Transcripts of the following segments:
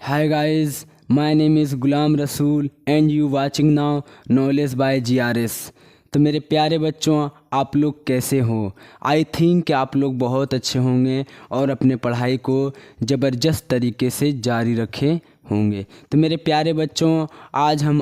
Hi guys, my name is Gulam Rasool and you watching now Knowledge by GRS। तो मेरे प्यारे बच्चों, आप लोग कैसे हो? आई थिंक कि आप लोग बहुत अच्छे होंगे और अपने पढ़ाई को ज़बरदस्त तरीके से जारी रखे होंगे। तो मेरे प्यारे बच्चों, आज हम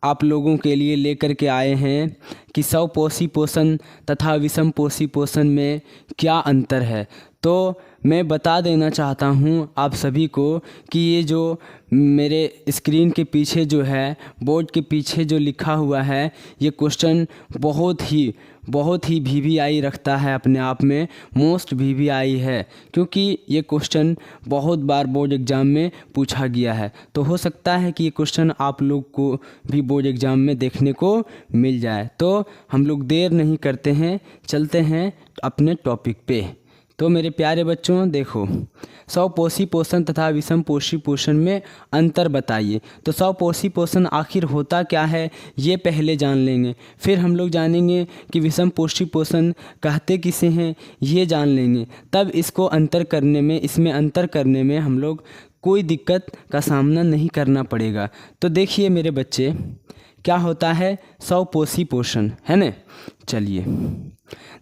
आप लोगों के लिए लेकर के आए हैं कि स्वपोषी पोषण तथा विषम पोषी पोषण में क्या अंतर है। तो मैं बता देना चाहता हूँ आप सभी को कि ये जो मेरे स्क्रीन के पीछे जो है, बोर्ड के पीछे जो लिखा हुआ है, ये क्वेश्चन बहुत ही वीवीआई रखता है, अपने आप में मोस्ट वीवीआई है, क्योंकि ये क्वेश्चन बहुत बार बोर्ड एग्ज़ाम में पूछा गया है। तो हो सकता है कि ये क्वेश्चन आप लोग को भी बोर्ड एग्ज़ाम में देखने को मिल जाए। तो हम लोग देर नहीं करते हैं, चलते हैं अपने टॉपिक पे। तो मेरे प्यारे बच्चों देखो, स्वपोषी पोषण तथा विषम पोषी पोषण में अंतर बताइए। तो स्वपोषी पोषण आखिर होता क्या है ये पहले जान लेंगे, फिर हम लोग जानेंगे कि विषम पोषी पोषण कहते किसे हैं ये जान लेंगे। तब इसमें अंतर करने में हम लोग कोई दिक्कत का सामना नहीं करना पड़ेगा। तो देखिए मेरे बच्चे, क्या होता है स्वपोषी पोषण, है ना। चलिए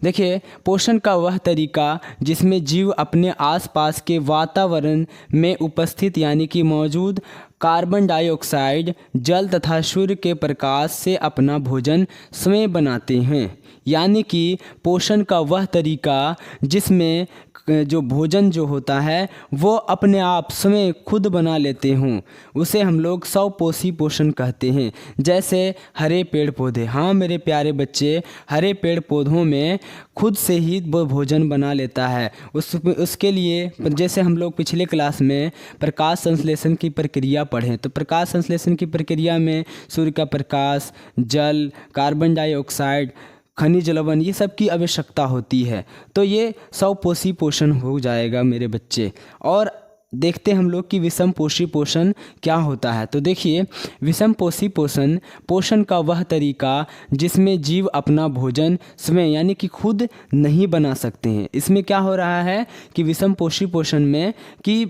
देखिए, पोषण का वह तरीका जिसमें जीव अपने आसपास के वातावरण में उपस्थित यानी कि मौजूद कार्बन डाइऑक्साइड, जल तथा सूर्य के प्रकाश से अपना भोजन स्वयं बनाते हैं। यानी कि पोषण का वह तरीका जिसमें जो भोजन जो होता है वो अपने आप स्वयं खुद बना लेते हों, उसे हम लोग स्वपोषी पोषण कहते हैं। जैसे हरे पेड़ पौधे, हाँ मेरे प्यारे बच्चे, हरे पेड़ पौधों में खुद से ही वो भोजन बना लेता है। उसके लिए जैसे हम लोग पिछले क्लास में प्रकाश संश्लेषण की प्रक्रिया पढ़ें, तो प्रकाश संश्लेषण की प्रक्रिया में सूर्य का प्रकाश, जल, कार्बन डाइऑक्साइड, खनिज लवण, ये सब की आवश्यकता होती है। तो ये स्वपोषी पोषण हो जाएगा मेरे बच्चे। और देखते हम लोग कि विषम पोषी पोषण क्या होता है। तो देखिए, विषम पोषी पोषण का वह तरीका जिसमें जीव अपना भोजन स्वयं यानी कि खुद नहीं बना सकते हैं। इसमें क्या हो रहा है कि विषम पोषी पोषण में कि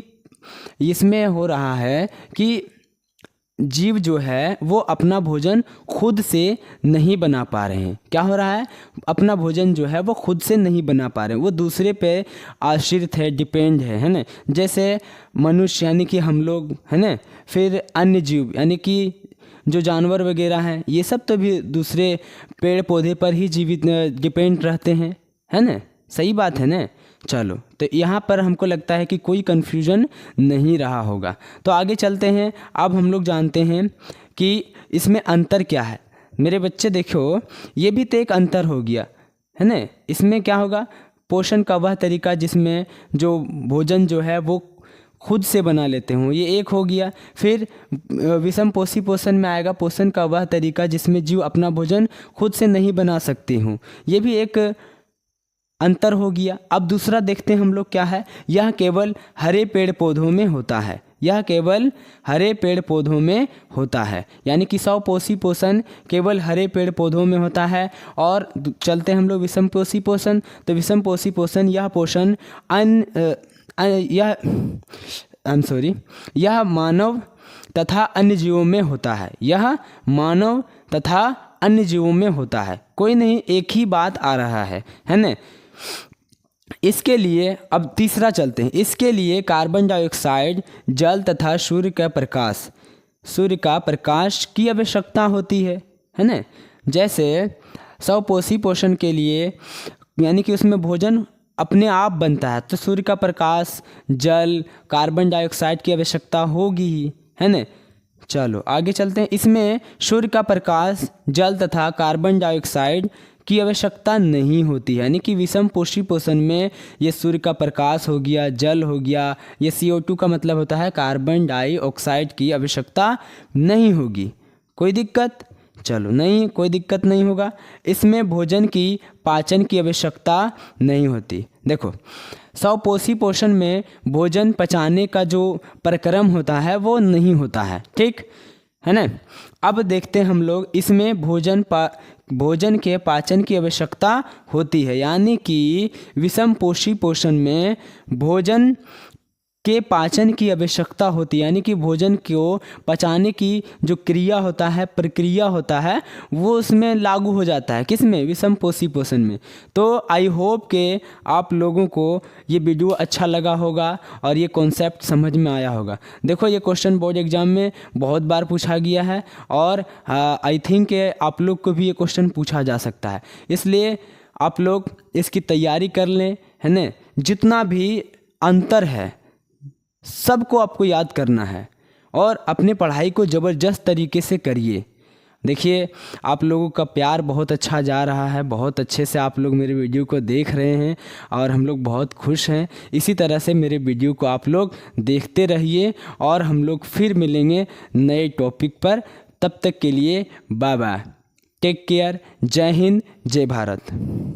इसमें हो रहा है कि जीव जो है वो अपना भोजन खुद से नहीं बना पा रहे हैं। क्या हो रहा है, अपना भोजन जो है वो खुद से नहीं बना पा रहे हैं, वो दूसरे पे आश्रित है, डिपेंड है ना। जैसे मनुष्य यानी कि हम लोग, है ना, फिर अन्य जीव यानी कि जो जानवर वगैरह हैं, ये सब तो भी दूसरे पेड़ पौधे पर ही जीवित डिपेंड रहते हैं, है ना। सही बात है ना। चलो, तो यहाँ पर हमको लगता है कि कोई कन्फ्यूजन नहीं रहा होगा। तो आगे चलते हैं। अब हम लोग जानते हैं कि इसमें अंतर क्या है। मेरे बच्चे देखो, ये भी तो एक अंतर हो गया, है ना। इसमें क्या होगा, पोषण का वह तरीका जिसमें जो भोजन जो है वो खुद से बना लेते हों, ये एक हो गया। फिर विषम पोषी पोषण में आएगा पोषण का वह तरीका जिसमें जीव अपना भोजन खुद से नहीं बना सकते हों, ये भी एक अंतर हो गया। अब दूसरा देखते हैं हम लोग क्या है, यह केवल हरे पेड़ पौधों में होता है। यह केवल हरे पेड़ पौधों में होता है, यानी कि स्वपोषी पोषण केवल हरे पेड़ पौधों में होता है। और चलते हैं हम लोग विषम पोषी पोषण। तो विषम पोषी पोषण यह मानव तथा अन्य जीवों में होता है। यह मानव तथा अन्य जीवों में होता है। कोई नहीं, एक ही बात आ रहा है ना। इसके लिए अब तीसरा चलते हैं। इसके लिए कार्बन डाइऑक्साइड, जल तथा सूर्य का प्रकाश की आवश्यकता होती है ना। जैसे स्वपोषी पोषण के लिए यानी कि उसमें भोजन अपने आप बनता है, तो सूर्य का प्रकाश, जल, कार्बन डाइऑक्साइड की आवश्यकता होगी ही, है ना। चलो आगे चलते हैं। इसमें सूर्य का प्रकाश, जल तथा कार्बन डाइऑक्साइड की आवश्यकता नहीं होती है, यानी कि विषम पोषी पोषण में ये सूर्य का प्रकाश हो गया, जल हो गया, ये CO2 का मतलब होता है कार्बन डाइऑक्साइड की आवश्यकता नहीं होगी। कोई दिक्कत? चलो नहीं, कोई दिक्कत नहीं होगा। इसमें भोजन की पाचन की आवश्यकता नहीं होती। देखो, स्वपोषी पोषण में भोजन पचाने का जो प्रक्रम होता है वो नहीं होता है, ठीक है ना। अब देखते हैं हम लोग, इसमें भोजन के पाचन की आवश्यकता होती है, यानी कि विषम पोषी पोषण में भोजन के पाचन की आवश्यकता होती है, यानी कि भोजन को पचाने की जो क्रिया होता है, प्रक्रिया होता है, वो उसमें लागू हो जाता है। किसमें? विषमपोषी पोषण में। तो आई होप कि आप लोगों को ये वीडियो अच्छा लगा होगा और ये कॉन्सेप्ट समझ में आया होगा। देखो, ये क्वेश्चन बोर्ड एग्जाम में बहुत बार पूछा गया है और आई थिंक कि आप लोग को भी ये क्वेश्चन पूछा जा सकता है, इसलिए आप लोग इसकी तैयारी कर लें, है ना। जितना भी अंतर है सबको आपको याद करना है और अपनी पढ़ाई को ज़बरदस्त तरीके से करिए। देखिए, आप लोगों का प्यार बहुत अच्छा जा रहा है, बहुत अच्छे से आप लोग मेरे वीडियो को देख रहे हैं और हम लोग बहुत खुश हैं। इसी तरह से मेरे वीडियो को आप लोग देखते रहिए और हम लोग फिर मिलेंगे नए टॉपिक पर। तब तक के लिए बाय बाय, टेक केयर, जय हिंद, जय भारत।